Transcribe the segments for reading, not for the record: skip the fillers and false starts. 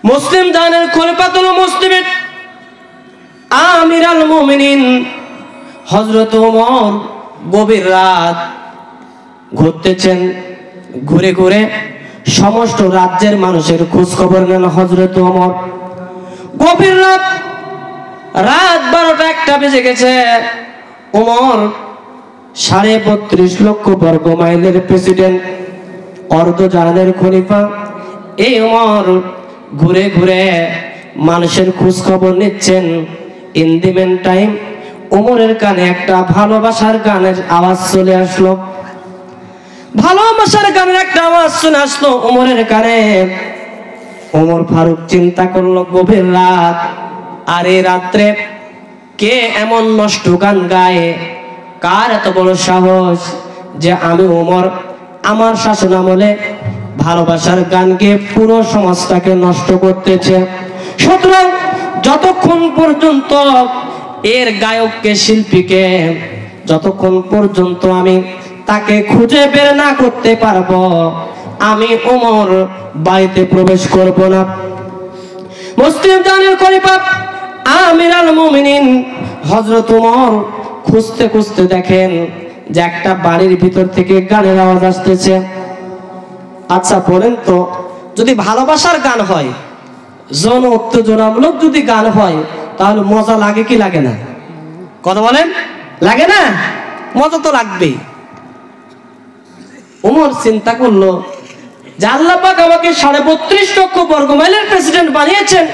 মুসলিম জানের খলিফাতুল মুসলিমিন আমিরুল মুমিনিন হযরত ওমর গভীর রাত ঘুরতেছেন। ঘুরে ঘুরে সমস্ত রাজ্যের মানুষের খোঁজ খবর নেন হযরত ওমর। গভীর রাত 12টা-1টা বেজে গেছে। ওমর 32.5 লক্ষ বর্গ মাইলের প্রেসিডেন্ট, অর্ধজাহানের খলিফা। এই ওমর ঘুরে ঘুরে মানুষের খোঁজ খবর নিচ্ছেন। ইন দি মেন টাইম ওমরের কানে একটা ভালোবাসার গানের আওয়াজ চলে আসলো। ভালোবাসার গানের একটা আওয়াজ শুনে আসলো ওমরের কানে। ওমর ফারুক চিন্তা করলো, গভীর রাত, আর এই রাত্রে কে এমন নষ্ট গান গায়? কার এত বড় সাহস যে আমি ওমর আমার শাসন আমলে ভালোবাসার গান গেয়ে পুরো সমাজটাকে নষ্ট করতেছে। সুতরাং যতক্ষণ পর্যন্ত এর গায়ককে, শিল্পীকে যতক্ষণ পর্যন্ত আমি তাকে খুঁজে বের না করতে পারবো, আমি ওমর বাড়িতে প্রবেশ করব না। মুসলিম জানের খলিফা আমিরুল মুমিনিন হযরত ওমর খুঁজতে খুঁজতে দেখেন যে একটা বাড়ির ভিতর থেকে গানের আওয়াজ আসতেছে। আচ্ছা বলেন তো, যদি ভালোবাসার গান হয়, জন উত্তেজনামূলক যদি গান হয়, তাহলে মজা লাগে কি লাগে না? কথা বলেন, লাগে না? মজা তো লাগবেই। ওমর চিন্তা করলো যে আল্লাহ পাক আমাকে 32.5 লক্ষ বর্গ মাইলের প্রেসিডেন্ট বানিয়েছেন,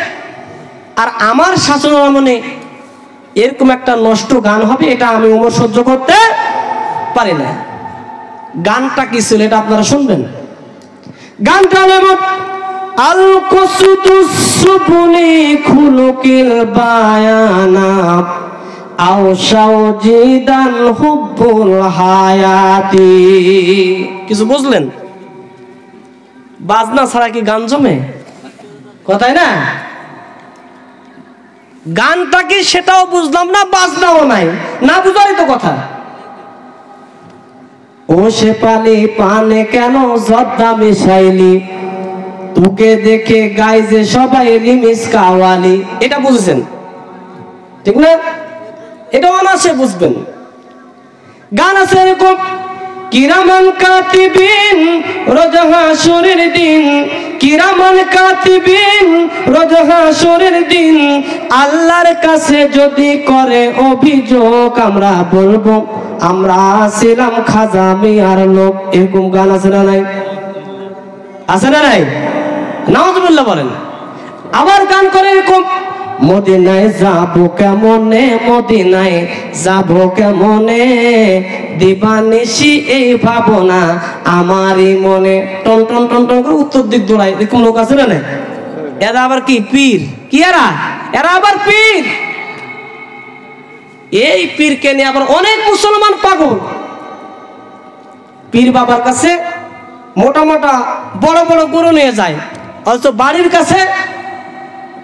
আর আমার শাসন আমলে এরকম একটা নষ্ট গান হবে, এটা আমি ওমর সহ্য করতে পারি না। গানটা কি ছিল এটা আপনারা শুনবেন। গানটা হলো আল কুসুদুস সুবুনি খুলুকিল বায়ানা আও শাওজিদান হুব্বুল হায়াতি। কিছু বুঝলেন? বাজনা ছাড়া কি গান জমে? কথাই না? গানটা কি সেটাও বুঝলাম না, বাজনাও নাই, না বুঝারই তো কথা। ও সে পালি পানে কেন জর্দা মিশাইলি, তোকে দেখে গাই যে সবাই রিমিস কাওয়ালি। এটা বুঝেছেন ঠিক না? এটা অনাসে বুঝবেন। গান আছে এরকম, কিরামান কাতিবিন রোজ হাসরের দিন, কিরামান কাতিবিন রোজ হাসরের দিন, আল্লাহর কাছে যদি করে অভিযোগ আমরা বলবো আমরা ছিলাম খাজা মিয়ার লোক। এরকম গান আছে না নাই? আছে না নাই? নাউজুবিল্লাহ বলেন। আবার গান করে এরকম, মদিনায় যাবো কেমনে, মদিনায় যাবো কেমনে, দিবানিশি এই ভাবনা আমারই মনে। টন টন টন টন করে উত্তর দিক দৌড়ায়। এরকম লোক আছে না? এরা আবার কি পীর? কি এরা? এরা আবার পীর। এই পীরকে নিয়ে আবার অনেক মুসলমান পাগল। পীর বাবার কাছে মোটা মোটা বড় বড় গরু নিয়ে যায়, অথচ বাড়ির কাছে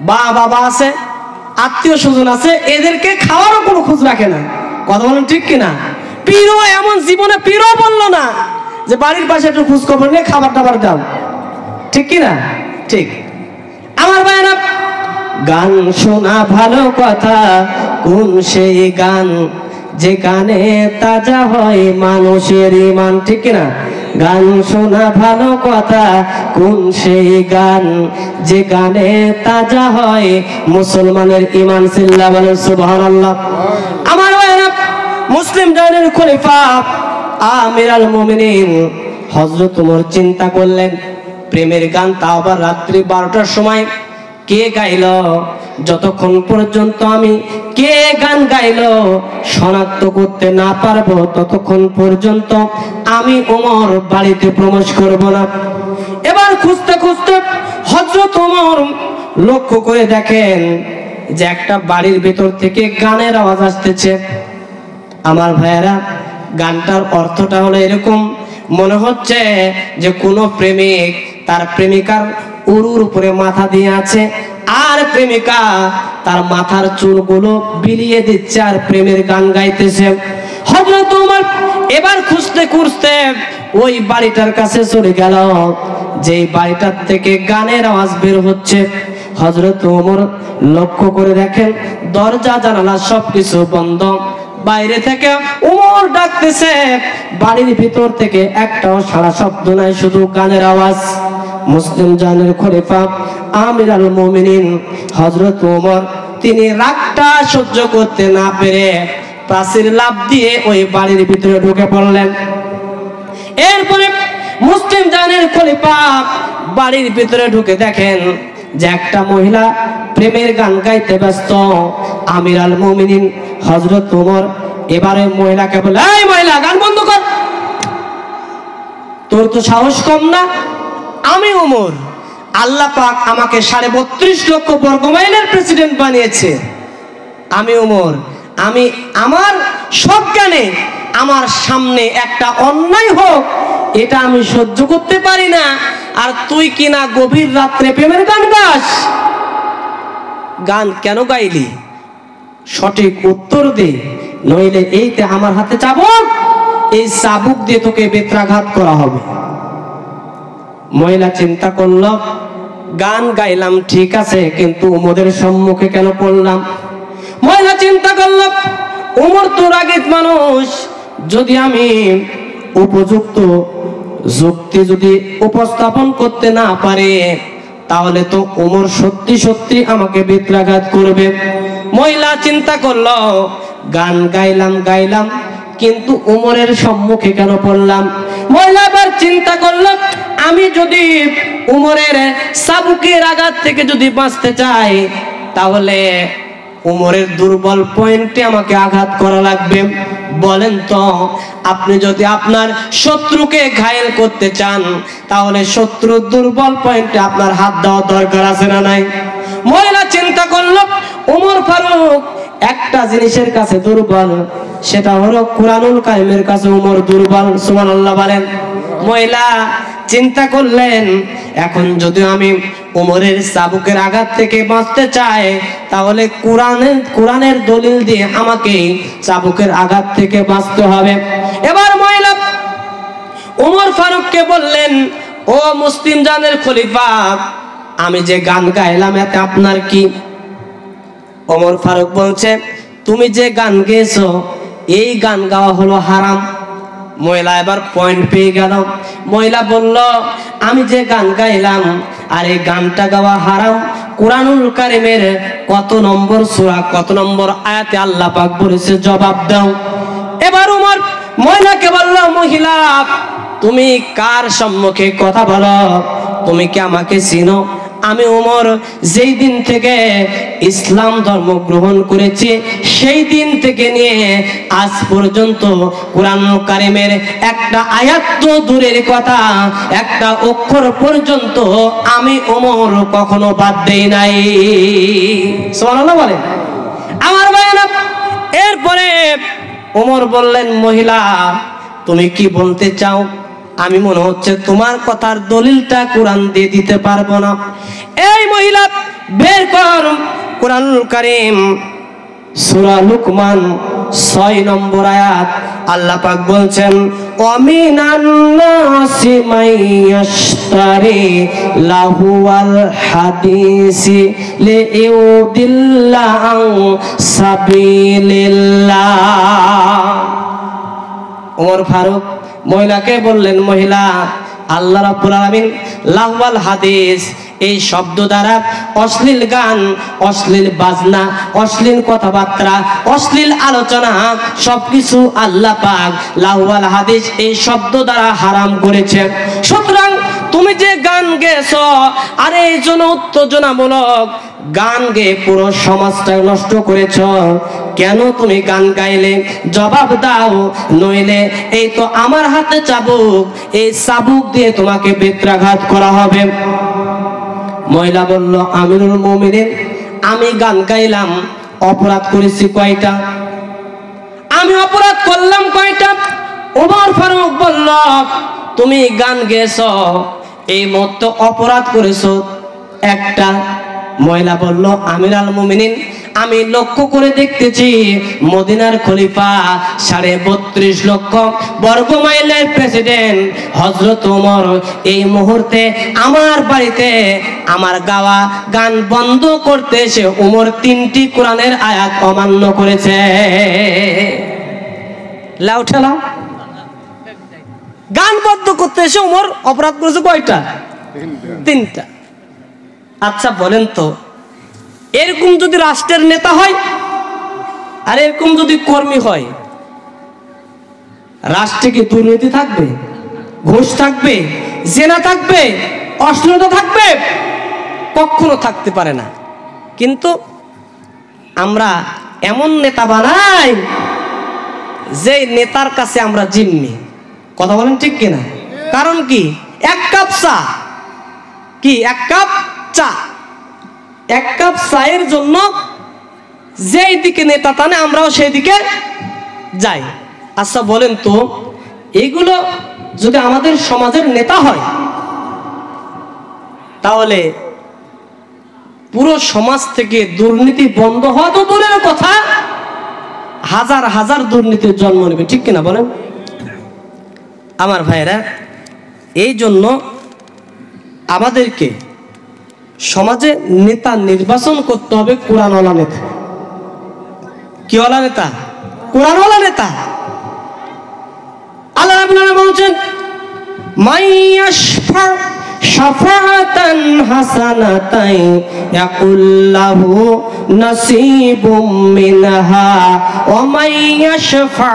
বাবা আছে, আত্মীয় স্বজন আছে, এদেরকে খাওয়ারও কোনো খোঁজ রাখে না। কথা বলেন ঠিক কিনা? পীরও এমন জীবনে পীরও বললো না যে বাড়ির পাশে একটু খোঁজ খবর নিয়ে খাবার টাবার দাও। ঠিক কিনা? ঠিক। আমার ভাইরা, গান শোনা ভালো কথা, কোন সেই গান যে গানে তাজা হয় মানুষের ঈমান। ঠিক কিনা? গান শোনা ভালো কথা, কোন সেই গান যে গানে তাজা হয় মুসলমানের ঈমান। সিল্লা বলেন সুবহানাল্লাহ। আমার ভাইরা, মুসলিম জানের খলিফা আমিরুল মুমিনিন হযরত ওমর চিন্তা করলেন, প্রেমের গান, তাও আবার রাত্রি 12টার সময়। কে গাইল? যতক্ষণ পর্যন্ত আমি কে গান গাইল শনাক্ত করতে না পারবো, ততক্ষণ পর্যন্ত আমি ওমর বাড়িতে প্রবেশ করব না। এবার খুঁজতে খুঁজতে হযরত ওমর লক্ষ্য করে দেখেন যে একটা বাড়ির ভেতর থেকে গানের আওয়াজ আসতেছে। আমার ভাইয়েরা, গানটার অর্থটা হলো এরকম, মনে হচ্ছে যে কোনো প্রেমিক তার প্রেমিকার উরুর উপরে মাথা দিয়ে আছে, আর প্রেমিকা তার মাথার চুলগুলো বিলিয়ে দিচ্ছে আর প্রেমের গান গাইতেছে। হযরত ওমর এবার খুঁজতে খুঁজতে ওই বাড়িটার কাছে চলে গেল, যে বাড়িটার থেকে গানের আওয়াজ বের হচ্ছে। হযরত ওমর লক্ষ্য করে দেখেন দরজা জানালা সবকিছু বন্ধ। বাইরে থেকে ওমর ডাকতেছে, বাড়ির ভিতর থেকে একটাও সারা শব্দ নাই, শুধু গানের আওয়াজ। মুসলিম জানের খলিফা আমিরুল মুমিনিন হযরত ওমর তিনি রাগটা সহ্য করতে না পেরে প্রাচীর লাফ দিয়ে ওই বাড়ির ভিতরে ঢুকে পড়লেন। এরপরে মুসলিম জানের খলিফা বাড়ির ভিতরে ঢুকে দেখেন যে একটা মহিলা প্রেমের গান গাইতে ব্যস্ত। আমিরুল মুমিনিন হযরত ওমর এবারে মহিলাকে বলে, এই মহিলা, গান বন্ধ কর, তোর তো সাহস কম না? আমি ওমর, আল্লাহ পাক আমাকে 32.5 লক্ষ বর্গমাইলের প্রেসিডেন্ট বানিয়েছে। আমি ওমর, আমি আমার সজ্ঞানে আমার সামনে একটা অন্যায় হোক এটা আমি সহ্য করতে পারি না, আর তুই কিনা গভীর রাত্রে প্রেমের গান গাস। গান কেন গাইলি সঠিক উত্তর দে, নইলে এইতে আমার হাতে চাবুক, এই চাবুক দিয়ে তোকে বেত্রাঘাত করা হবে। মহিলা চিন্তা করল, গান গাইলাম ঠিক আছে, কিন্তু ওমরের সম্মুখে কেন পড়লাম? মহিলা চিন্তা করল, ওমর তো রাগীব মানুষ, যদি আমি উপযুক্ত যুক্তি যদি উপস্থাপন করতে না পারে তাহলে তো ওমর সত্যি সত্যি আমাকে বেত্রাঘাত করবে। মহিলা চিন্তা করলো, গান গাইলাম কিন্তু ওমরের সম্মুখে কেন পড়লাম? মহিলা আবার চিন্তা করলো, আমি যদি ওমরের চাবুকের আঘাত থেকে যদি বাঁচতে চাই তাহলে ওমরের দুর্বল পয়েন্টে আমাকে আঘাত করা লাগবে। বলেন তো, আপনি যদি আপনার শত্রুকে ঘায়েল করতে চান তাহলে শত্রুর দুর্বল পয়েন্টে আপনার হাত দেওয়া দরকার আছে না নাই? মহিলা চিন্তা করলো, ওমর ফারুক একটা জিনিসের কাছে দুর্বল, সেটা হলো কুরআনুল কারীমের কাছে ওমর দুর্বল। সুবহানাল্লাহ বলেন। মহিলা চিন্তা করলেন, এখন যদি আমি ওমরের চাবুকের আঘাত থেকে বাঁচতে চাই তাহলে কোরআনের দলিল দিয়ে আমাকে চাবুকের আঘাত থেকে বাঁচতে হবে। এবার মহিলা ওমর ফারুককে বললেন, ও মুসলিম জানের খলিফা, আমি যে গান গাইলাম এতে আপনার কি? ওমর ফারুক বলছে, তুমি যে গান গেয়েছো এই গান গাওয়া হলো হারাম। মহিলা এবার পয়েন্ট পেয়ে গেল। মহিলা বলল, আমি যে গান গাইলাম আর এই গানটা গাওয়া হারাম, কুরআনুল কারীমের কত নম্বর সূরা কত নম্বর আয়াতে আল্লাহ পাক বলেছে জবাব দাও। এবার ওমর মহিলাকে বলল, মহিলা তুমি কার সম্মুখে কথা বলো? তুমি কি আমাকে চিনো? আমি ওমর যেই দিন থেকে ইসলাম ধর্ম গ্রহণ করেছি সেই দিন থেকে নিয়ে আজ পর্যন্ত কুরআনুল কারীমের একটা আয়াত তো দূরের কথা, একটা অক্ষর পর্যন্ত আমি ওমর কখনো বাদ দেই নাই। সুবহানাল্লাহ বলেন আমার ভাইরা। এরপরে ওমর বললেন, মহিলা তুমি কি বলতে চাও? আমি মনে হচ্ছে তোমার কথার দলিলটা কোরআন দিয়ে দিতে পারবো না। এই মহিলা বের কর কুরআনুল কারীম সূরা লুকমান 6 নম্বর আয়াত। আল্লাহ পাক বলছেন, ওয়ামিনান নাসি মাইয়াশতারি লাহুয়াল হাদিসি লিইউদিল্লা আন সাবিলিল্লাহ। ওমর ফারুক মহিলাকে বললেন, মহিলা আল্লাহ রাব্বুল আলামিন লাহওয়াল হাদিস এই শব্দ দ্বারা অশ্লীল গান, অশ্লীল বাজনা, অশ্লীল কথাবার্তা, অশ্লীল আলোচনা সবকিছু আল্লাহ পাক লাহওয়াল হাদিস এই শব্দ দ্বারা হারাম করেছে। সুতরাং তুমি যে গান গেছো আর এই জন্য উত্তেজনামূলক গান গেয়ে পুরো সমাজটা নষ্ট করেছ, কেন তুমি গান গাইলে? জবাব দাও, নইলে এই তো আমার হাতে চাবুক, এই চাবুক দিয়ে তোমাকে বেত্রাঘাত করা হবে। মহিলা বলল, আমিরুল মুমিনিন আমি গান গাইলাম, অপরাধ করেছি কয়টা? আমি অপরাধ করলাম কয়টা? ওমর ফারুক বলল, তুমি গান গেয়েছো এই মত অপরাধ করেছো একটা। মহিলা বলল, আমিরুল মুমিনিন আমি লক্ষ্য করে দেখতেছি মদিনার খলিফা ৩২.৫ লক্ষ বর্গ মাইলের প্রেসিডেন্ট হযরত ওমর এই মুহূর্তে আমার বাড়িতে আমার গাওয়া গান বন্ধ করতে এসে ওমর ৩টি কোরআনের আয়াত অমান্য করেছে। লাউ ঠেলা গান বন্ধ করতে এসে ওমর অপরাধ করেছে কয়টা? ৩টা। আচ্ছা বলেন তো, এরকম যদি রাষ্ট্রের নেতা হয় আর এরকম যদি কর্মী হয়, রাষ্ট্রে কি দুর্নীতি থাকবে? ঘুষ থাকবে? জেনা থাকবে? অশ্লীলতা থাকবে? কখনো থাকতে পারে না। কিন্তু আমরা এমন নেতা বানাই যে নেতার কাছে আমরা জিম্মি। কথা বলেন ঠিক কিনা? কারণ কি, এক কাপ চা, কি এক কাপ চা, এক কাপ চায়ের জন্য যেই দিকে নেতা টানে আমরাও সেই দিকে যাই। আচ্ছা বলেন তো, এইগুলো যদি আমাদের সমাজের নেতা হয় তাহলে পুরো সমাজ থেকে দুর্নীতি বন্ধ হওয়া তো দূরের কথা, হাজার হাজার দুর্নীতির জন্ম নেবে। ঠিক কিনা বলেন? আমার ভাইরা, এই জন্য আমাদেরকে সমাজে নেতা নির্বাচন করতে হবে কোরআনওয়ালা নেতা। কিওয়ালা নেতা? কোরআনওয়ালা নেতা। আল্লাহ রাব্বুল আলামিন বলেন, মাইয়াশফা শাফাআতান হাসানাতাই ইয়াকুল্লাহু নাসিবুম মিনহা ওয়া মাইয়াশফা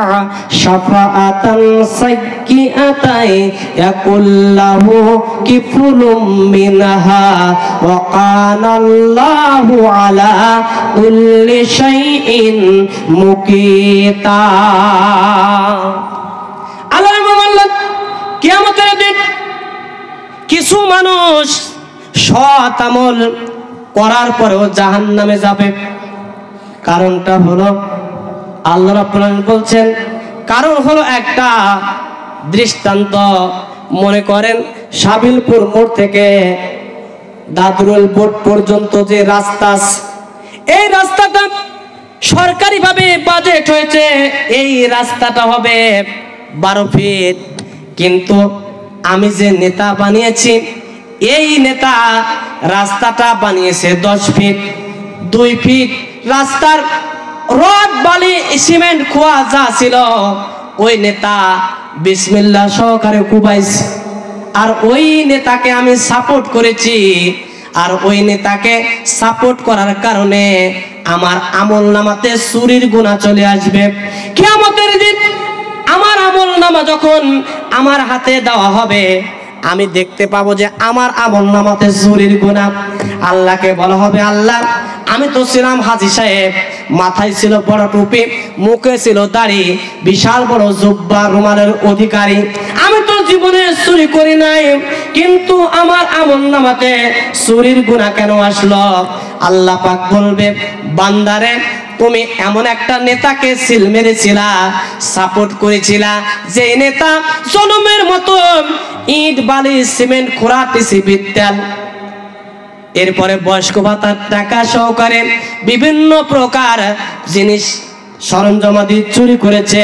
শাফাআতান সাইয়্যাতাই ইয়াকুল্লাহু কিফলুম মিনহা ওয়া কানাল্লাহু আলা কুল্লি শাইইন মুকিতা। আল্লাহ বললেন, কিয়ামতের দিন কিছু মানুষ সৎ আমল করার পরেও জাহান্নামে যাবে। কারণটা হলো, আল্লাহ রাব্বুল আলামিন বলছেন, কারণ হলো একটা দৃষ্টান্ত। মনে করেন সাবিলপুর মোড় থেকে দাদরুল বোর্ড পর্যন্ত যে রাস্তা, এই রাস্তাটা সরকারিভাবে বাজেট হয়েছে, এই রাস্তাটা হবে 12 ফিট। কিন্তু আমি যে নেতা বানিয়েছি, এই নেতা রাস্তাটা বানিয়েছে 10 ফিট। 2 ফিট রাস্তার রড বালি সিমেন্ট খোয়া যা ছিল ওই নেতা বিসমিল্লাহ সহকারে কুবাইছে। আর ওই নেতাকে আমি সাপোর্ট করেছি, আর ওই নেতাকে সাপোর্ট করার কারণে আমার আমলনামাতে চুরির গুনাহ চলে আসবে। কিয়ামতের দিন আমার আমলনামা যখন আমার হাতে দেওয়া হবে, আমি দেখতে পাবো যে আমার আমলনামাতে চুরির গুনাহ। আল্লাহকে বলা হবে, আল্লাহ আমি তো ছিলাম হাজী সাহেব, মাথায় ছিল বড় টুপি, মুখে ছিল দাড়ি, বিশাল বড় জুব্বা রুমালের অধিকারী, আমি তো জীবনে চুরি করি নাই, কিন্তু আমার আমলনামাতে চুরির গুনাহ কেন আসলো? আল্লাহ পাক বলবে, বান্দারে তুমি এমন একটা নেতাকে সিল মেরেছিলা, সাপোর্ট করেছিলা, যে নেতা জনমের মতো ইট বালি সিমেন্ট খোঁড়া টিসি বিদ্যাল, এরপরে বয়স্ক ভাতার টাকা সহকারে বিভিন্ন প্রকার জিনিস সরঞ্জামাদি চুরি করেছে।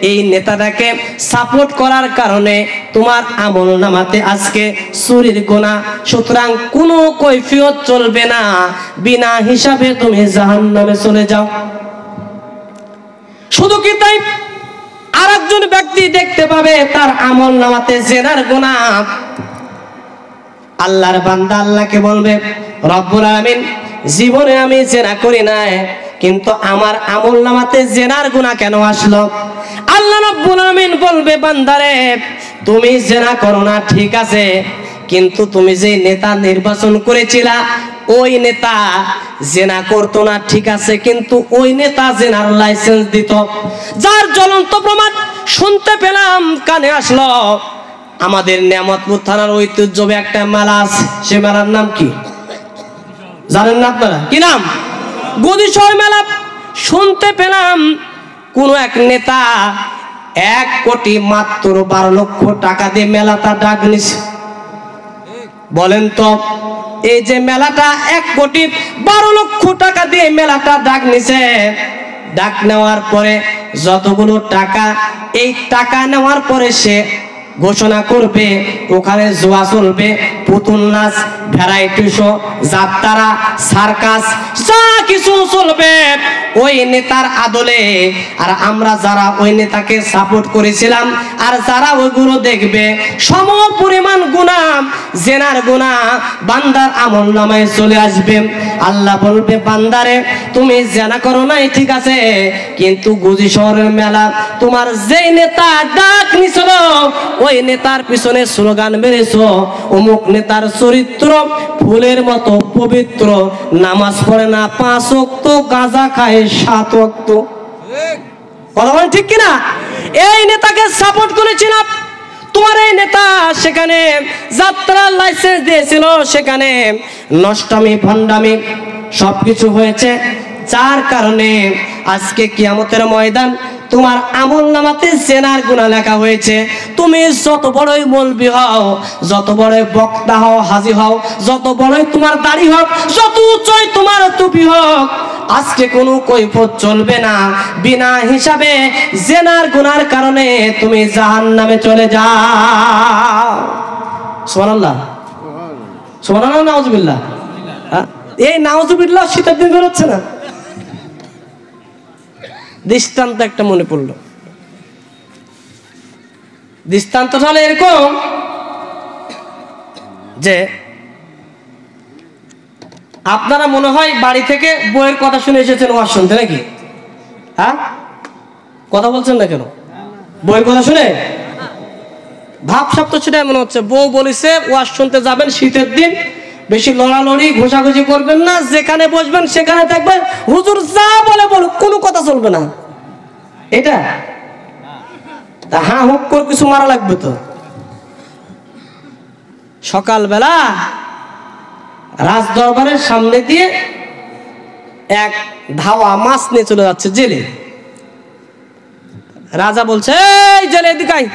এই নেতাটাকে সাপোর্ট করার কারণে তোমার আমলনামাতে আজকে চুরির গুনাহ। সুতরাং কোনো কৈফিয়ত চলবে না, বিনা হিসাবে তুমি জাহান্নামে চলে যাও। শুধু কি তাই, আরেকজন ব্যক্তি দেখতে পাবে তার আমলনামাতে জেনার গুনাহ। আল্লাহর বান্দা আল্লাহকে বলবে, রব্বুল আলামিন জীবনে আমি জেনা করি নাই, কিন্তু আমার আমলনামাতে জেনার গুনাহ কেন আসলো? আল্লাহ রব্বুল আলামিন বলবে, বান্দারে তুমি জেনা করো না ঠিক আছে, কিন্তু তুমি যে নেতা নির্বাচন করেছিলা ওই নেতা জেনা করতো না ঠিক আছে, কিন্তু ওই নেতা জেনার লাইসেন্স দিত, যার জ্বলন্ত প্রমাণ শুনতে পেলাম, কানে আসলো। আমাদের নিয়ামতপুর থানার ঐতিহ্যবাহী একটা মেলা আছে, সে মেলার নাম কি জানেন না আপনারা? কি নাম? গদিশয় মেলা। শুনতে পেলাম কোন এক নেতা 1 কোটি মাত্র 12 লক্ষ টাকা দিয়ে মেলাটা ডাক নিছে। বলেন তো এই যে মেলাটা 1,12,00,000 টাকা দিয়ে মেলাটা ডাক নিছে। ডাক নেওয়ার পরে যতগুলো টাকা, এই টাকা নেওয়ার পরে সে ঘোষণা করবে ওখানে জুয়া চলবে, পুতুল নাচ, ভ্যারাইটি শো, যাত্রা, সার্কাস, যা কিছু চলবে ওই নেতার আদলে। আর আমরা যারা ওই নেতাকে সাপোর্ট করেছিলাম আর যারা ওইগুলো দেখবে, সম পরিমাণ গুনাহ, জেনার গুনাহ বান্দার আমল নামায় চলে আসবে। আল্লাহ বলবে, বান্দারে তুমি জেনা করো নাই ঠিক আছে, কিন্তু গুজি শহরের মেলা তোমার যেই নেতা ডাক নিছিল ওই নেতার পিছনে স্লোগান মেরেছো, অমুক নেতার চরিত্র ফুলের মতো পবিত্র, নামাজ পড়ে না 5 ওয়াক্ত, গাঁজা খায় 7 ওয়াক্ত। কথা বলেন ঠিক কিনা? এই নেতাকে সাপোর্ট করেছিলাম। তোমার এই নেতা সেখানে যাত্রার লাইসেন্স দিয়েছিল, সেখানে নষ্টামি ভণ্ডামি সবকিছু হয়েছে, যার কারণে আজকে কিয়ামতের ময়দান তোমার আমলনামাতে জেনার গুনাহ লেখা হয়েছে। তুমি যত বড়ই মৌলবি হও, যত বড়ই বক্তা হও, হাজী হও, যত বড়ই তোমার দাড়ি হোক, যত উচ্চই তোমার টুপি হোক, আজকে কোনো কৈফিয়ত চলবে না। বিনা হিসাবে জেনার গুনার কারণে তুমি জাহান্নামে চলে যাও। সুবহানাল্লাহ, সুবহানাল্লাহ, নাউজুবিল্লাহ। এই নাউজুবিল্লাহ শীতের দিন বেরোচ্ছে না। দৃষ্টান্ত একটা মনে পড়লো। দৃষ্টান্ত হলো এরকম যে আপনারা মনে হয় বাড়ি থেকে বইয়ের কথা শুনে এসেছেন ওয়াজ শুনতে, নাকি? হ্যাঁ, কথা বলছেন না কেন? বইয়ের কথা শুনে ভাবসাব তো সেটাই মনে হচ্ছে। বউ বলেছে ওয়াজ শুনতে যাবেন শীতের দিন, বেশি লড়ালড়ি ঘোষাঘুষি করবেন না, যেখানে বসবেন সেখানে থাকবেন, হুজুর যা বলে বলুক, কোনো কথা চলবে না। এটা হ্যাঁ হুক করে কিছু মারা লাগবে তো। সকালবেলা রাজ দরবারের সামনে দিয়ে এক ধাওয়া মাছ নিয়ে চলে যাচ্ছে জেলে। রাজা বলছে, এই জেলে এদিকে আয়,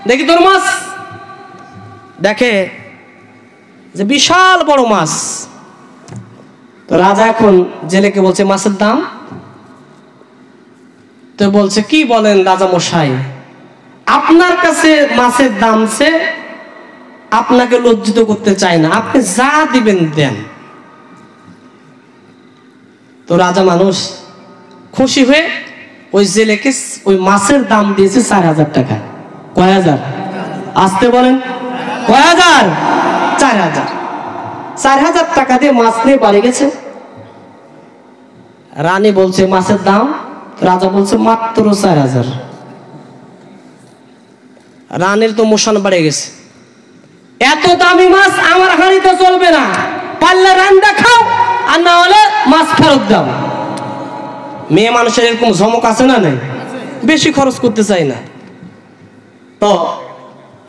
দেখি তোর মাছ। দেখে যে বিশাল বড় মাছ। তো রাজা এখন জেলেকে বলছে মাছের দাম। তো বলছে, কি বলেন রাজা মশাই, আপনার কাছে মাছের দাম সে আপনাকে লজ্জিত করতে চাই না, আপনি যা দিবেন দেন। তো রাজা মানুষ খুশি হয়ে ওই জেলেকে ওই মাছের দাম দিয়েছে 4,000 টাকা। কয় হাজার? আসতে বলেন, কয় হাজার? 4,000। 4,000 টাকা দিয়ে মাছ নিয়ে বাড়ি গেছে। রানী বলছে মাছের দাম, রাজা বলছে মাত্র 4,000। রানীর তো মোশন বেড়ে গেছে, এত দামি মাছ আমার হাড়িতে চলবে না, পারলে রান্না খাও আর না হলে মাছ ফেরত দাও। মেয়ে মানুষের এরকম ঝমক আছে না নাই? বেশি খরচ করতে চাই না। তো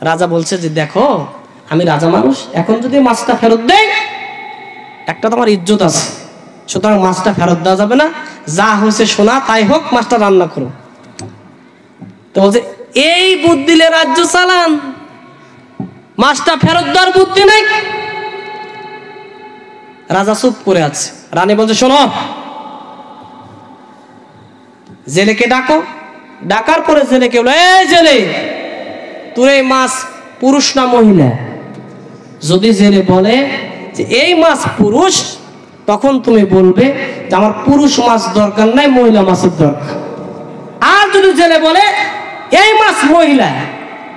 রাজা বলছে যে দেখো আমি রাজা মানুষ, এখন যদি মাছটা ফেরত দেয় একটা তো আমার ইজ্জত আছে, সুতরাং মাছটা ফেরত দেওয়া যাবে না, যা হয়েছে শোনা তাই হোক, মাছটা রান্না করো। তো বলছে এই বুদ্ধি দিলে রাজ্য চালান, মাছটা ফেরত দেওয়ার বুদ্ধি নেই। রাজা চুপ করে আছে। রানী বলছে শোনো, জেলেকে ডাকো। ডাকার পরে জেলেকে বলো, এই জেলে তোর এই মাছ পুরুষ না মহিলা? যদি জেলে বলে যে এই মাছ পুরুষ, তখন তুমি বলবে যে আমার পুরুষ মাছ দরকার নাই, মহিলা মাছের দরকার। আর যদি জেলে বলে এই মাছ মহিলা,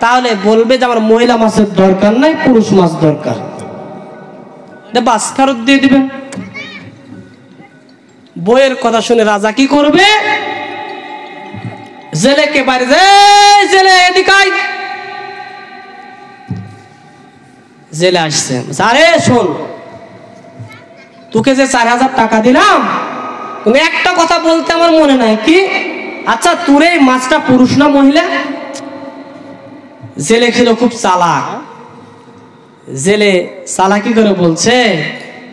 তাহলে বলবে যে আমার মহিলা মাছের দরকার নাই, পুরুষ মাছ দরকার। বাস ফেরত দিয়ে দিবেন। বইয়ের কথা শুনে রাজা কি করবে? জেলেকে বাইরে, জেলে এদিকে আয়। জেলে আসছে, আরে শোন, তোকে যে 4,000 টাকা দিলাম, তুমি একটা কথা বলতে আমার মনে নাই, কি? আচ্ছা তোর এই মাছটা পুরুষ না মহিলা? জেলে ছিল খুব চালাক। জেলে চালাকি করে বলছে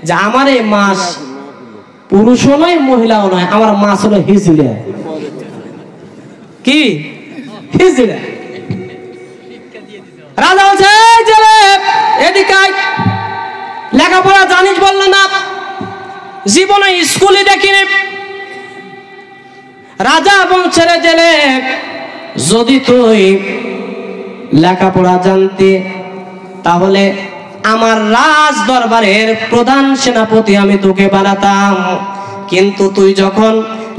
যে আমার এই মাছ পুরুষও নয় মহিলাও নয়, আমার মাছ হলো হিজড়া। কি হিজড়া? রাজা বলছে জেলে এদিকে লেখাপড়া জানিস বলল না, জীবনে স্কুলে দেখিনি। রাজা বলছে রে জেলে, যদি তুই লেখাপড়া জানতি তাহলে আমার রাজ দরবারের প্রধান সেনাপতি আমি তোকে বানাতাম, কিন্তু তুই যখন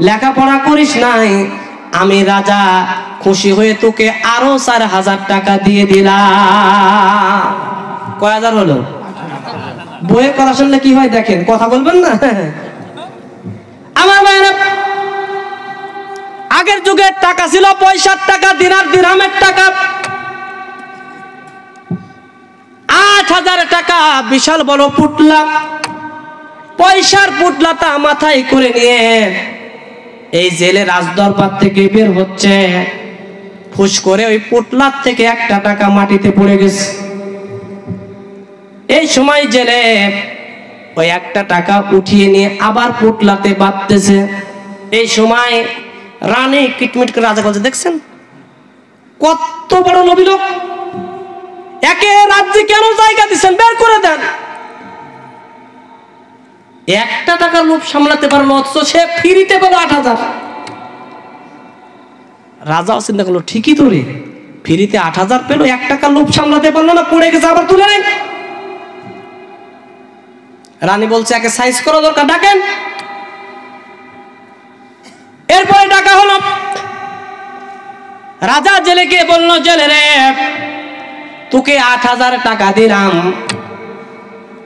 লেখাপড়া করিস নাই, আমি রাজা খুশি হয়ে তোকে আরো 4000 টাকা দিয়ে দিলাম। কয় হাজার হলো? বইয়ের কথা শুনলে কি হয় দেখেন, কথা বলবেন না? আমার ভাইরা, আগের যুগের টাকা ছিল পয়সার টাকা, দিনার দিরহামের টাকা। 8000 টাকা বিশাল বড় পুটলা, পয়সার পুটলাটা মাথায় করে নিয়ে এই জেলে রাজদরবার থেকে বের হচ্ছে, ফুস করে ওই পুটলার থেকে 1টা টাকা মাটিতে পড়ে গেছে। এই সময় জেলে ওই 1টা টাকা উঠিয়ে নিয়ে আবার পুটলাতে বাঁধতেছে। এই সময় রানী কিটমিট করে রাজা বলছে, দেখছেন কত বড় নবী লোক, একে রাজ্যে কেন জায়গা দিচ্ছেন, বের করে দেন। 1টা টাকার লোভ সামলাতে পারলো, অথচ সে ফিরিতে পেল 8000। রাজাও চিন্তা করলো, ঠিকই তো রে, ফিরিতে 8000 পেলো, 1 টাকার লোভ সামলাতে পারলো না, পড়ে গেছে, আবার তুলে নেই। রানী বলছে, একে সাইজ করা দরকার, ডাকেন। এরপরে ডাকা হলো। রাজা জেলেকে বলল, জেলে রে, তোকে 8000 টাকা দিলাম,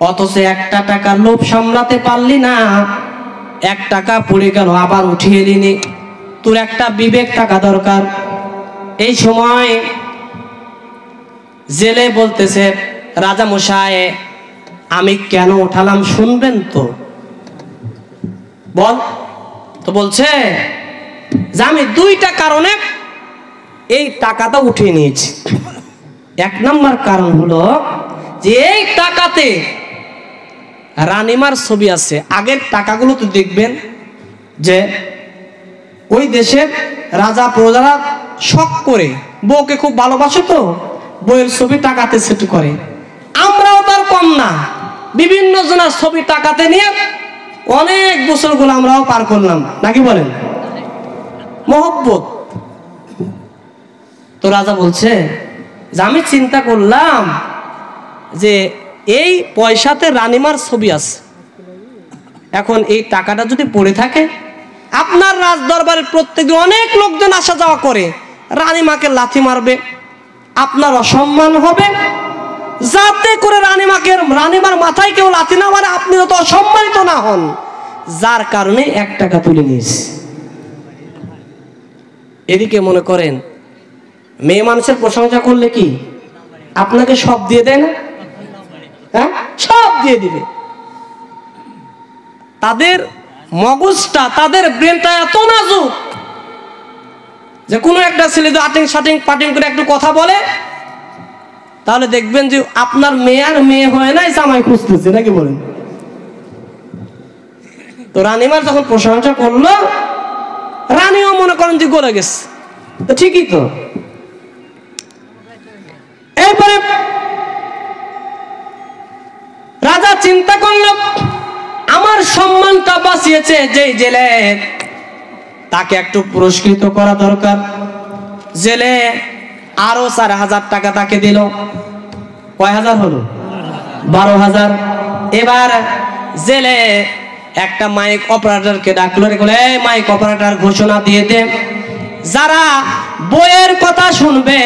অথচ 1টা টাকার লোভ সামলাতে পারলি না, 1 টাকা পড়ে গেল, আবার উঠিয়ে নিনি, তোর একটা বিবেক থাকা দরকার। এই সময় জেলে বলতেছে, রাজা মশাই আমি কেন উঠালাম শুনবেন তো? বল। তো বলছে যে আমি 2টা কারণে এই টাকাটা উঠিয়ে নিয়েছি। 1 নম্বর কারণ হলো যে এই টাকাতে রানীমার ছবি আছে। আগের টাকাগুলো তো দেখবেন যে ওই দেশের রাজা প্রজারা শখ করে বউকে খুব ভালোবাসে, তো বউয়ের ছবি টাকাতে সেট করে। আমরাও তার কম না, বিভিন্ন জনের ছবি টাকাতে নিয়ে অনেক বছরগুলো আমরাও পার করলাম, নাকি বলেন? মহব্বত। তো রাজা বলছে যে আমি চিন্তা করলাম যে এই পয়সাতে রানীমার ছবি আছে, এখন এই টাকাটা যদি পড়ে থাকে, আপনার রাজ দরবারের প্রত্যেকদিন অনেক লোকজন আসা যাওয়া করে, রানীমাকে লাথি মারবে, আপনার অসম্মান হবে, যাতে করে রানীমার মাথায় কেউ লাথি না মারে, আপনি যত অসম্মানিত না হন, যার কারণে 1 টাকা তুলে নিয়েছে। এদিকে মনে করেন মেয়ে মানুষের প্রশংসা করলে কি আপনাকে সব দিয়ে দেয় না? হ্যাঁ, সব দিয়ে দিবে। তাদের মগজটা, তাদের ব্রেনটা এত নাজুক যে কোনো একটা ছেলে যদি আটিং সাটিং পাটিং করে একটু কথা বলে, তাহলে দেখবেন যে আপনার মেয়ে আর মেয়ে হয় নাই, জামাই খুঁজতেছে, নাকি বলেন? তো রানীমার যখন প্রশংসা করলো, রানীও মনে করেন যে গলে গেছে, তো ঠিকই তো। এরপরে রাজা চিন্তা করল, আমার সম্মানটা বাঁচিয়েছে যে জেলে, তাকে একটু পুরস্কৃত করা দরকার। জেলে আরো 4000 টাকা তাকে দিল। কয় হাজার হলো? 12000। এবার জেলে একটা মাইক অপারেটরকে ডাকলো, এই মাইক অপারেটর ঘোষণা দিয়ে দে, যারা বইয়ের কথা শুনবে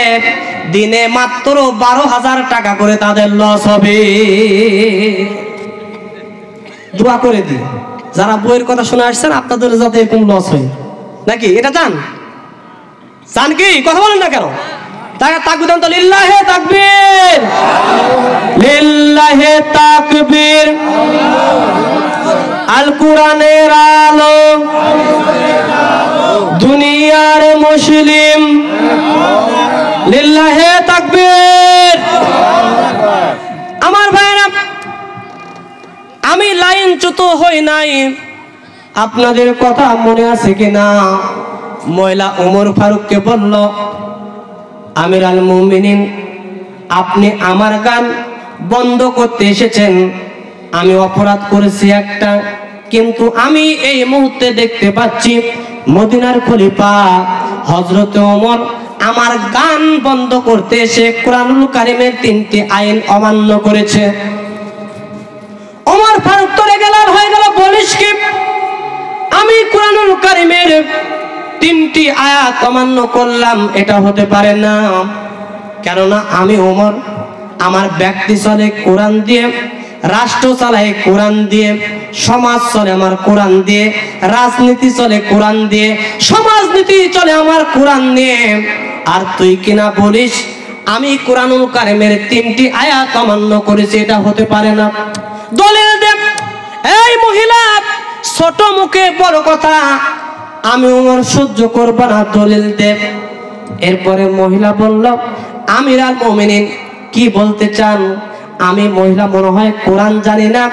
দিনে মাত্র 12000 টাকা করে তাদের লস হবে। দোয়া করে দি, যারা বইয়ের কথা শুনে আসছেন আপনাদের যাতে এরকম লস হয়, নাকি এটা চান? চান কি? কথা বলেন না কেন? তাকে তাকবীর দেন তো, লিল্লাহে তাকবীর, লিল্লাহে তাকবীর। আল কোরআনের আলো, দুনিয়ার মুসলিম, লিল্লাহে তাকবীর। আমার ভাইরা, আমি লাইনচ্যুত হই নাই, আপনাদের কথা মনে আছে কিনা? ময়লা ওমর ফারুককে বলল, আমির আল মুমিনিন, আপনি আমার গান বন্ধ করতে এসেছেন, আমি অপরাধ করেছি একটা, কিন্তু আমি এই মুহূর্তে দেখতে পাচ্ছি মদিনার খলিফা হযরত ওমর আমার গান বন্ধ করতে এসে কোরআনুল কারীমের 3টি আইন অমান্য করেছে। ওমর ফারুক তো রেগেলার হয়ে গেল, বলিস কি আমি কোরআনুল কারীমের 3টি আয়াত অমান্য করলাম? এটা হতে পারে না, কেননা আমি ওমর আমার ব্যক্তি চলে কোরআন দিয়ে, রাষ্ট্র চালায় কোরআন দিয়ে, সমাজ চলে আমার কোরআন দিয়ে, রাজনীতি চলে কোরআন দিয়ে, সমাজনীতি চলে আমার কোরআন নিয়ে। আর তুই কিনা বলিস আমি কোরআনুল কারীমের 3টি আয়াত অমান্য করেছি? এটা হতে পারে না। দলিল দে। এই মহিলা ছোট মুখে বড় কথা, আমি ওমর সহ্য করব না, দলিল দে। এরপরে মহিলা বলল, আমিরাল মুমিনিন কি বলতে চান? আমি মহিলা মনে হয় কোরআন জানি না,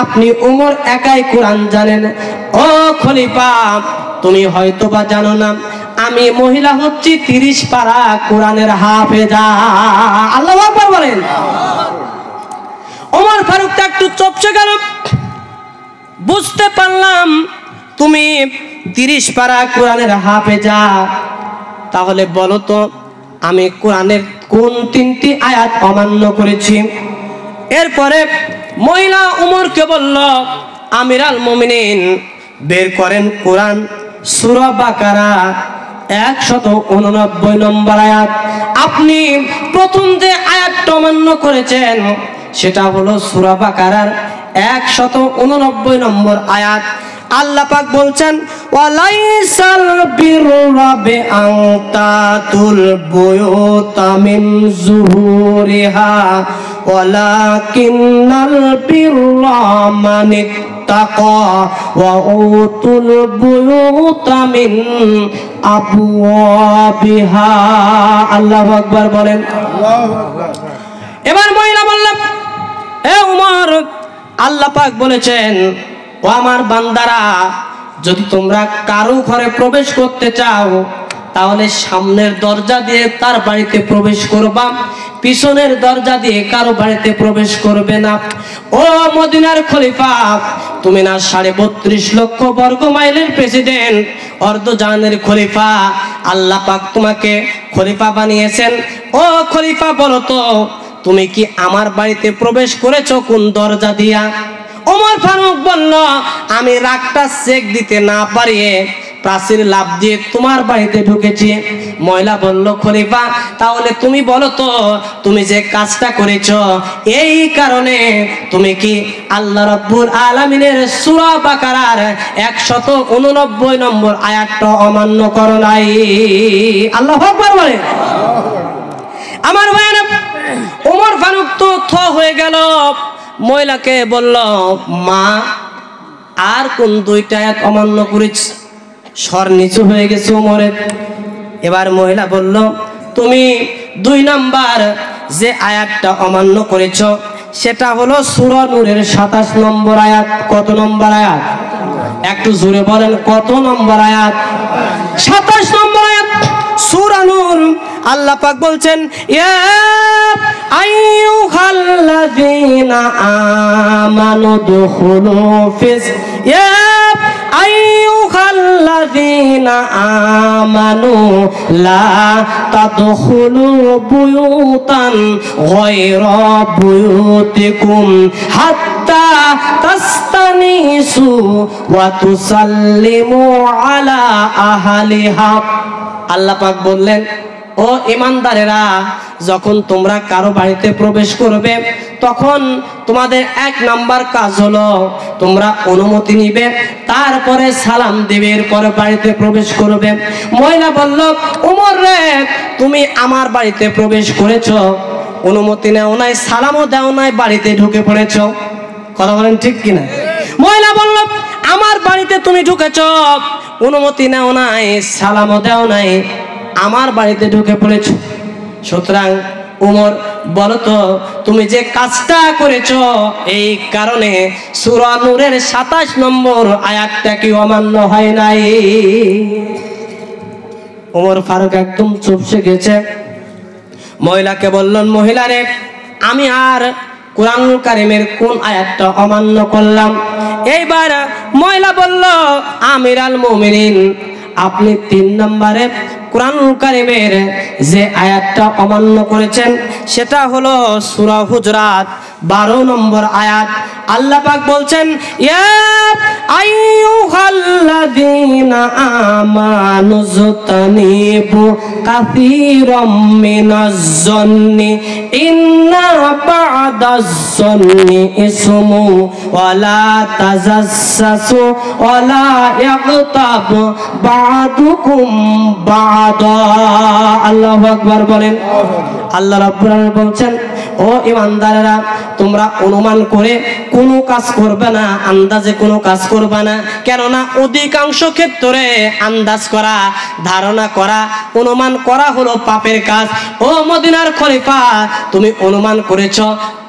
আপনি ওমর একাই কোরআন জানেন। ও খলিফা, তুমি হয়তোবা জানো না, আমি মহিলা হচ্ছি 30 পারা কোরআনের হাফেজা। আল্লাহু আকবার বলেন। ওমর ফারুক একটু চুপসে গেল। বুঝতে পারলাম তুমি 30 পারা কোরআনের হাফেজা। তাহলে বলো তো আমি কোরআনের কোন 3টি আয়াত অমান্য করেছি? এরপরে মহিলা উমরকে বলল, আমিরাল মুমিনিন বের করেন কোরআন সূরা বাকারা 189 নম্বর আয়াত। আপনি প্রথম যে আয়াতটা অমান্য করেছেন সেটা হলো সূরা বাকারার 189 নম্বর আয়াত। আল্লাহ পাক বলছেন, ওয়ালাইসাল বিররা বিআনতাতুল বুয়ুতা মিন যুহুরিহা ওয়ালাকিন্নাল বিররা মানিত্তাকা ওয়া উতুল বুয়ুতা মিন আবওয়াবিহা। আল্লাহু আকবার বলেন। আল্লাহু আকবার। এবার মহিলা বললেন, হে ওমর, আল্লাহ পাক বলেছেন, ও আমার বান্দারা, যদি তোমরা কারো ঘরে প্রবেশ করতে চাও তাহলে সামনের দরজা দিয়ে তার বাড়িতে প্রবেশ করবা, পিছনের দরজা দিয়ে কারো বাড়িতে প্রবেশ করবে না। ও মদিনার খলিফা, তুমি না 32.5 লক্ষ বর্গ মাইলের প্রেসিডেন্ট, অর্ধজাহানের খলিফা, আল্লাহ পাক তোমাকে খলিফা বানিয়েছেন। ও খলিফা, বলো তো তুমি কি আমার বাড়িতে প্রবেশ করেছো কোন দরজা দিয়া? ওমর ফারুক বলল, আমি রাগটা চেক দিতে না পারিয়ে প্রাচীর লাভ দিয়ে তোমার বাড়িতে ঢুকেছি। মহিলা বলল, খলিফা তাহলে তুমি বলো তো তুমি যে কাজটা করেছো এই কারণে তুমি কি আল্লাহ রাব্বুল আলামিনের সূরা বাকারার 189 নম্বর আয়াতটা অমান্য করো নাই? আল্লাহু আকবার বলে। আমার ভাইরা, ওমর ফারুক তো থ হয়ে গেল। মহিলাকে বলল, মা আর কোন 2টা আয়াত অমান্য করেছ? স্বর নিচু হয়ে গেছে ওমরের। এবার মহিলা বলল, তুমি 2 নাম্বার যে আয়াতটা অমান্য করেছ সেটা হলো সূরা নূরের 27 নম্বর আয়াত। কত নম্বর আয়াত? একটু জোরে বলেন, কত নম্বর আয়াত? 27 নম্বর আয়াত সূরা নূর। আল্লাহ পাক বলছেন, ইয়া আইয়ুহাল্লাযীনা আমানু দুখুলু ফিস ইয়া আইয়ুহাল্লাযীনা আমানু লা তাদখুলু বুয়ুতান গায়রা বুয়ুতিকুম হাত্তা তাস্তানিসু ওয়া তুসাল্লিমু আলা আহলিহা। আল্লাহ পাক বললেন, ও ইমানদারেরা, যখন তোমরা কারো বাড়িতে প্রবেশ করবে তখন তোমাদের 1 নাম্বার কাজ হলো তোমরা অনুমতি নিবে, তারপরে সালাম দিবে, এরপরে বাড়িতে প্রবেশ করবে। মহিলা বলল, ওমর রে, তুমি আমার বাড়িতে প্রবেশ করেছো, অনুমতি নাও নাই, সালামও দাও নাই, বাড়িতে ঢুকে পড়েছো। কথা বলেন ঠিক কিনা? মহিলা বলল, আমার বাড়িতে তুমি ঢুকেছো, অনুমতি নাও নাই, সালামও দাও নাই, আমার বাড়িতে ঢুকে পড়েছো। সুতরাং ওমর, বলো তো তুমি যে কাজটা করেছো এই কারণে সূরা নূরের 27 নম্বর আয়াতটা কি অমান্য হয় নাই? ওমর ফারুক একদম চুপসে গেছে। মহিলাকে বললেন, মহিলা রে, আমি আর কুরআনুল কারীমের কোন আয়াতটা অমান্য করলাম? এইবার মহিলা বলল, আমিরাল মুমিনিন, আপনি 3 নম্বরে কুরআনুল কারীমের যে আয়াতটা অমান্য করেছেন সেটা হলো সূরা হুজরাত 12 নম্বর আয়াত। আল্লাহ পাক বলছেন, ইয়া আইয়ুহাল্লাযীনা আমানু যতানিবু কাসীরাম মিনাজ-যন্নি ইন্না বা'দাজ-যন্নি ইসমু ওয়ালা তাজাসসু ওয়ালা ইয়াগতাব বা'দুকুম বা'দা। আল্লাহু আকবার বলেন। আল্লাহ রাব্বুল আলামিন বলছেন, ও ঈমানদারেরা, তোমরা অনুমান করে কোনো কাজ করবে না, আন্দাজে কোনো কাজ করবে না। কেননা অধিকাংশ ক্ষেত্রে আন্দাজ করা, ধারণা করা, অনুমান করা হলো পাপের কাজ। ও মদিনার খলিফা, তুমি অনুমান করেছ,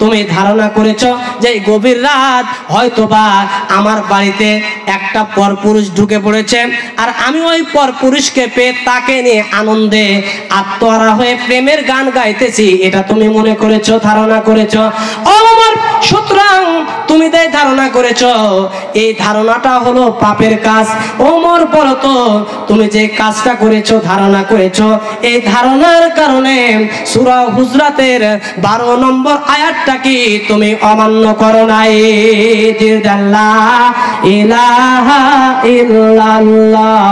তুমি ধারণা করেছ যে এই গভীর রাত হয়তোবা আমার বাড়িতে একটা পরপুরুষ ঢুকে পড়েছে, আর আমি ওই পরপুরুষকে পেয়ে তাকে নিয়ে আনন্দে আত্মহারা হয়ে প্রেমের গান গাইতেছি, এটা তুমি মনে করেছো, ধারণা করেছো। ও আমার, সুতরাং তুমি যে ধারণা করেছো, এই ধারণাটা হলো পাপের কাজ। ওমর, বলো তো, তুমি যে কাজটা করেছো, ধারণা করেছো, এই ধারণার কারণে সূরা হুজরাতের 12 নম্বর আয়াতটা কি তুমি অমান্য করো নাই? লা ইলাহা ইল্লাল্লাহ।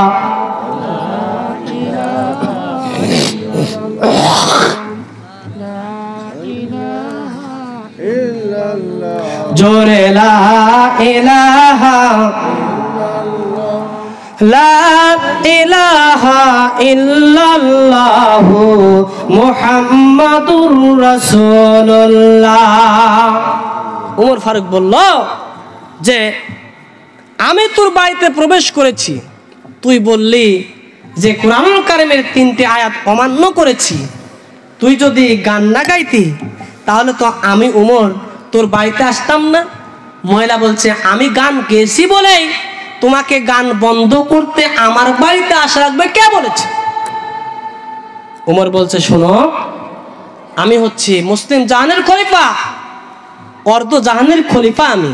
জোরে লা ইলাহা লা ইলাহা ইল্লাল্লাহু মুহাম্মাদুর রাসূলুল্লাহ। ওমর ফারুক বলল যে আমি তোর বাড়িতে প্রবেশ করেছি, তুই বললি যে কুরআনুল কারীমের 3টে আয়াত অমান্য করেছি। তুই যদি গান না গাইতি তাহলে তো আমি ওমর তোর বাড়িতে আসতাম না। মহিলা বলছে, আমি গান গেয়েছি বলেই তোমাকে গান বন্ধ করতে আমার বাড়িতে আসা লাগবে, কে বলেছে? ওমর বলছে, শোনো, আমি হচ্ছি মুসলিম জাহানের খলিফা, অর্ধ জাহানের খলিফা। আমি,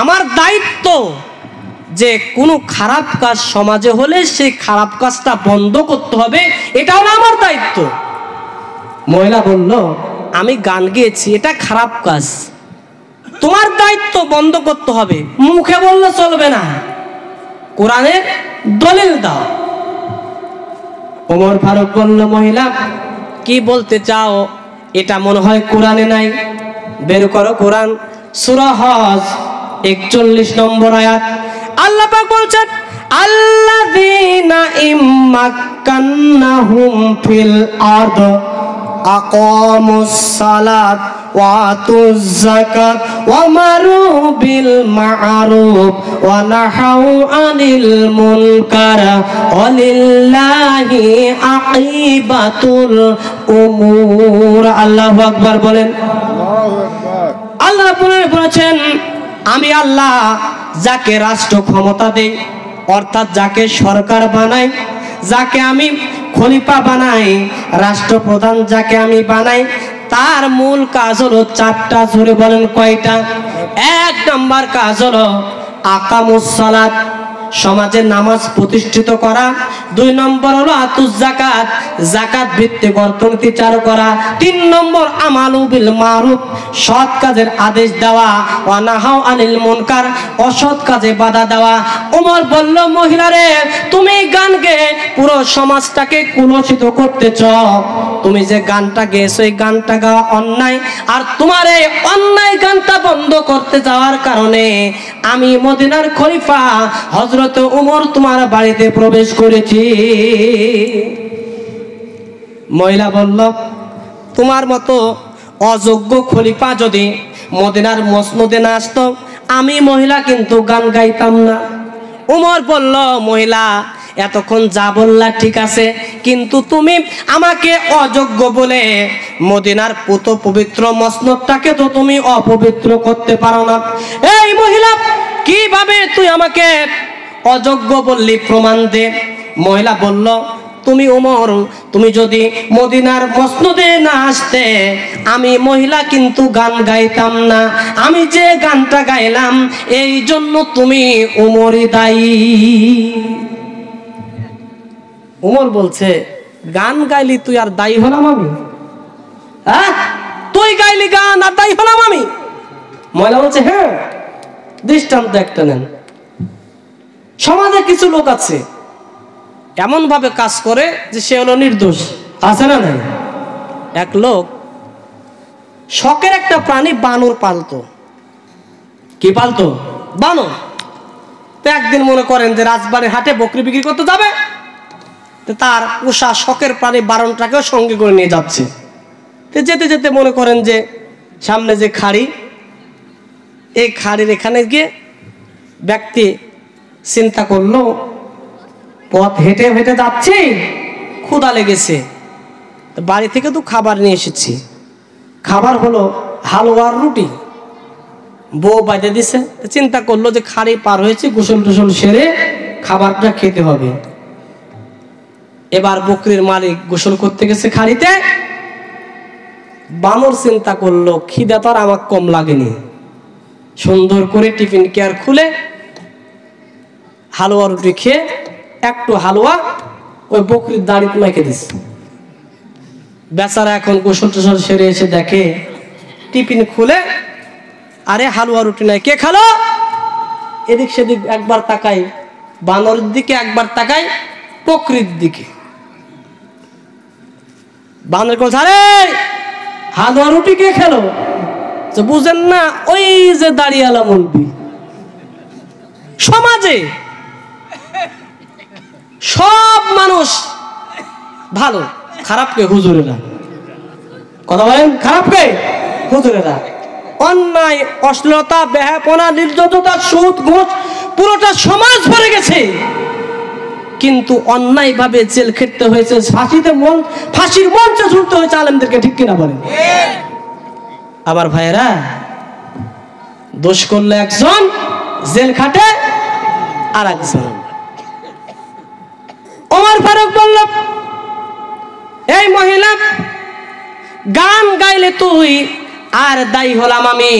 আমার দায়িত্ব যে কোনো খারাপ কাজ সমাজে হলে সেই খারাপ কাজটা বন্ধ করতে হবে, এটা হলো আমার দায়িত্ব। মহিলা বলল, আমি গান গেয়েছি, এটা খারাপ কাজ, তোমার দায়িত্ব বন্ধ করতে হবে, মুখে বললে চলবে না, কোরআনের দলিল দাও। ওমর ফারুক বলল, মহিলা কি বলতে চাও? এটা মনে হয় কোরআনে নাই, বের করো কোরআন। সূরা হজ 41 নম্বর আয়াত। আল্লাহ পাক বলছেন, আল্লাযীনা ইম্মাক্কান্নাহুম ফিল আরদ আকামুস সালাত ওয়া আতুজ যাকাত ওয়া মারু বিল মা'রুফ ওয়া নাহাউ আনিল মুনকার ওয়ালিল্লাহি আকিবাতুল উমুর। আল্লাহু আকবার বলেন। আল্লাহু আকবার। আল্লাহ বলেছেন, আমি আল্লাহ যাকে রাষ্ট্র ক্ষমতা দেই, অর্থাৎ যাকে সরকার বানাই, যাকে আমি খলিফা বানাই, রাষ্ট্রপ্রধান যাকে আমি বানাই, তার মূল কাজ হলো 4টা। জোরে বলেন, কয়টা? 1 নম্বর কাজ হলো আকামুস সালাত, সমাজে নামাজ প্রতিষ্ঠিত করা। 2 নম্বর হলো আতুজ যাকাত, যাকাত ভিত্তিক অর্থনীতি চালু করা। 3 নম্বর আমালু বিল মারুফ, সৎ কাজের আদেশ দেওয়া, ওয়া নাহাউ আনিল মুনকার, অসৎ কাজে বাধা দেওয়া। ওমর বলল, মহিলারে, তুমি গান গেয়ে পুরো সমাজটাকে কুলসিত করতেছ। তুমি যে গানটা গেয়েছো, এই গানটা গাওয়া অন্যায়, আর তোমার এই অন্যায় গানটা বন্ধ করতে যাওয়ার কারণে আমি মদিনার খলিফা হযরত ওমর তোমার বাড়িতে প্রবেশ করেছি। মহিলা বলল, তোমার মতো অযোগ্য খলিফা যদি মদিনার মসনদে না আসতো, আমি মহিলা কিন্তু গান গাইতাম না। ওমর বলল, মহিলা, এতক্ষণ যা বললা ঠিক আছে, কিন্তু তুমি আমাকে অযোগ্য বলে মদিনার পুত পবিত্র মসনদটাকে তো তুমি অপবিত্র করতে পারো না। এই মহিলা, কিভাবে তুই আমাকে অযোগ্য বললি? প্রমাণ দে। মহিলা বলল, তুমি ওমর, তুমি যদি মদিনার মসনদে না আসতে আমি মহিলা কিন্তু গান গাইতাম না। আমি যে গানটা গাইলাম এই জন্য তুমি ওমরই দায়ী। ওমর বলছে, গান গাইলি তুই আর দায়ী হলাম আমি? হ্যাঁ, তুই গাইলি গান আর দায়ী হলাম আমি? মহিলা বলছে, হ্যাঁ। দৃষ্টান্ত একটা নেন। সমাজে কিছু লোক আছে এমন ভাবে কাজ করে যে সে হলো নির্দোষ, আছে না নাই? এক লোক শখের একটা প্রাণী বানর পালতো। কি পালতো? বানর। তো একদিন মনে করেন যে রাজবাড়ির হাটে বকরি বিক্রি করতে যাবে, তার পোষা শখের প্রাণী বানরটাকেও সঙ্গে করে নিয়ে যাচ্ছে। তো যেতে যেতে মনে করেন যে সামনে যে খাড়ি, এই খাড়ির এখানে গিয়ে ব্যক্তি চিন্তা করলো, পথ হেঁটে হেঁটে যাচ্ছি, ক্ষুধা লেগেছে, বাড়ি থেকে তো খাবার নিয়ে এসেছি। খাবার হলো হালুয়ার রুটি, বউ বাজে দিছে। চিন্তা করলো যে খাড়ি পার হয়েছে, গোসল টোসল সেরে খাবারটা খেতে হবে। এবার বকরির মালিক গোসল করতে গেছে খাড়িতে। বানর চিন্তা করলো, খিদা তো আর আমার কম লাগেনি। সুন্দর করে টিফিন কেয়ার খুলে হালুয়া রুটি খেয়ে একটু হালুয়া ওই বকরির দাড়িতে মেখে দিচ্ছে। বেচারা এখন গোসল টোসল সেরে এসে দেখে টিফিন খুলে, আরে হালুয়া রুটি নাই, কে খালো? এদিক সেদিক একবার তাকাই বানরের দিকে, একবার তাকাই বকরির দিকে। বানর বলছে, আরে হালুয়া রুটি কে খেলো? বুঝেন না, ওই যে দাঁড়িয়ালা মলবি। সমাজে সব মানুষ ভালো, খারাপ কে? হুজুরেরা। কথা বলেন, খারাপ কে? হুজুরেরা। অন্যায়, অশ্লীলতা, বেহাপনা, নির্লজ্জতা, সুদ, ঘুষ পুরোটা সমাজ ভরে গেছে। কিন্তু অন্যায় ভাবে জেল খেটতে হয়েছে, ফাঁসির মঞ্চে ঝুলতে হয়েছে আলেমদেরকে, ঠিক কিনা বলেন? আমার ভাইয়েরা, দোষ করলে একজন, জেল খাটে আর একজন। ওমর ফারুক বলল, এই মহিলা, গান গাইলে তুই আর দায়ী হলাম আমি,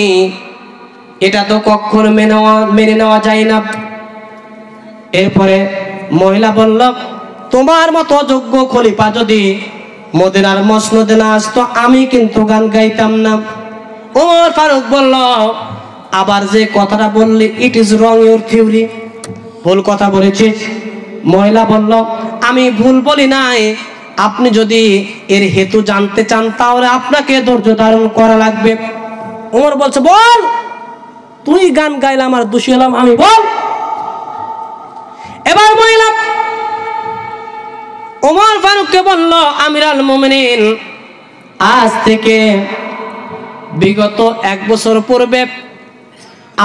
এটা তো কখনো মেনে নেওয়া যায় না। এরপরে মহিলা বলল, তোমার মতো যোগ্য খলিফা যদি মদিনার মসনদে না আসতো আমি কিন্তু গান গাইতাম না। ওমর ফারুক বলল, আবার যে কথাটা বললি, it is wrong your theory, ভুল কথা বলেছিস। মহিলা বলল, আমি ভুল বলি নাই, আপনি যদি এর হেতু জানতে চান তাহলে আপনাকে ধৈর্য ধারণ করা লাগবে। ওমর বলছে, বল, তুই গান গাইলাম আর দোষী হলাম আমি, বল। এবার মহিলা ওমর ফারুককে বলল, আমিরুল মুমিনিন, আজ থেকে বিগত 1 বছর পূর্বে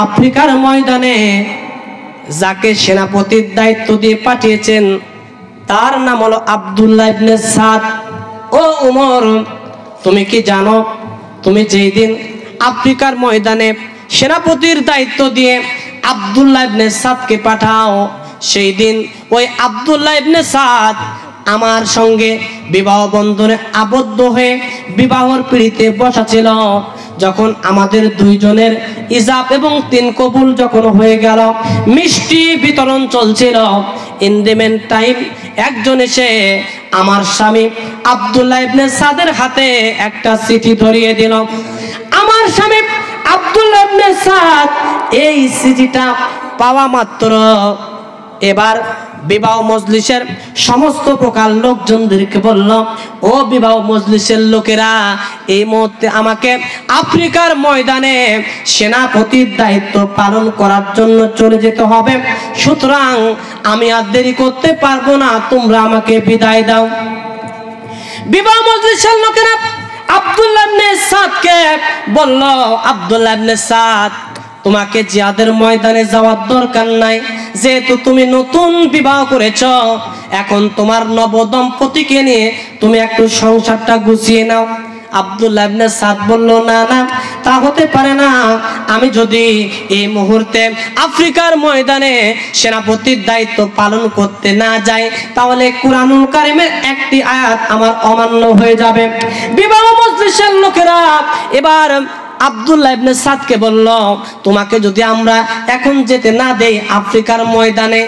আফ্রিকার ময়দানে যাকে সেনাপতির দায়িত্ব দিয়ে পাঠিয়েছেন তার নাম হলো আব্দুল্লাহ ইবনে সাদ। ও ওমর, তুমি কি জানো, তুমি যেই দিন আফ্রিকার ময়দানে সেনাপতির দায়িত্ব দিয়ে আব্দুল্লাহ ইবনে সাদকে পাঠাও, সেই দিন ওই আব্দুল্লাহ ইবনে সাদ আমার সঙ্গে বিবাহ বন্ধনে আবদ্ধ হয়ে বিবাহর পিড়িতে বসা ছিল। যখন আমাদের দুইজনের ইজাব এবং 3 কবুল যখন হয়ে গেল, মিষ্টি বিতরণ চলছিল, ইন দ্য মেন টাইম একজন এসে আমার স্বামী আব্দুল্লাহ ইবনে সাদের হাতে একটা চিঠি ধরিয়ে দিল। আমার স্বামী আব্দুল্লাহ ইবনে সাদ এই চিঠিটা পাওয়া মাত্র এবার বিবাহ মজলিসের সমস্ত প্রকার লোকজনদেরকে বলল, ও বিবাহ মজলিসের লোকেরা, এই মুহূর্তে আমাকে আফ্রিকার ময়দানে সেনাপতির দায়িত্ব পালন করার জন্য চলে যেতে হবে, সুতরাং আমি আর দেরি করতে পারবো না, তোমরা আমাকে বিদায় দাও। বিবাহ মজলিসের লোকেরা আব্দুল্লাহ ইবনে সাদকে বলল, আব্দুল্লাহ ইবনে সাদ, তোমাকে জিহাদের ময়দানে যাওয়ার দরকার নাই, যেহেতু তুমি নতুন বিবাহ করেছ, এখন তোমার নবদম্পতিকে নিয়ে তুমি একটু সংসারটা গুছিয়ে নাও। আব্দুল্লাহ ইবনে সাদ বলল, না না, তা হতে পারে না। আমি যদি এই মুহূর্তে আফ্রিকার ময়দানে সেনাপতির দায়িত্ব পালন করতে না যাই, তাহলে কুরআনুল কারীমের একটি আয়াত আমার অমান্য হয়ে যাবে। বিবাহ মজলিসের লোকেরা এবার আব্দুল্লাহ ইবনে সাদকে বলল, তোমাকে যদি আমরা এখন যেতে না দেই আফ্রিকার ময়দানে,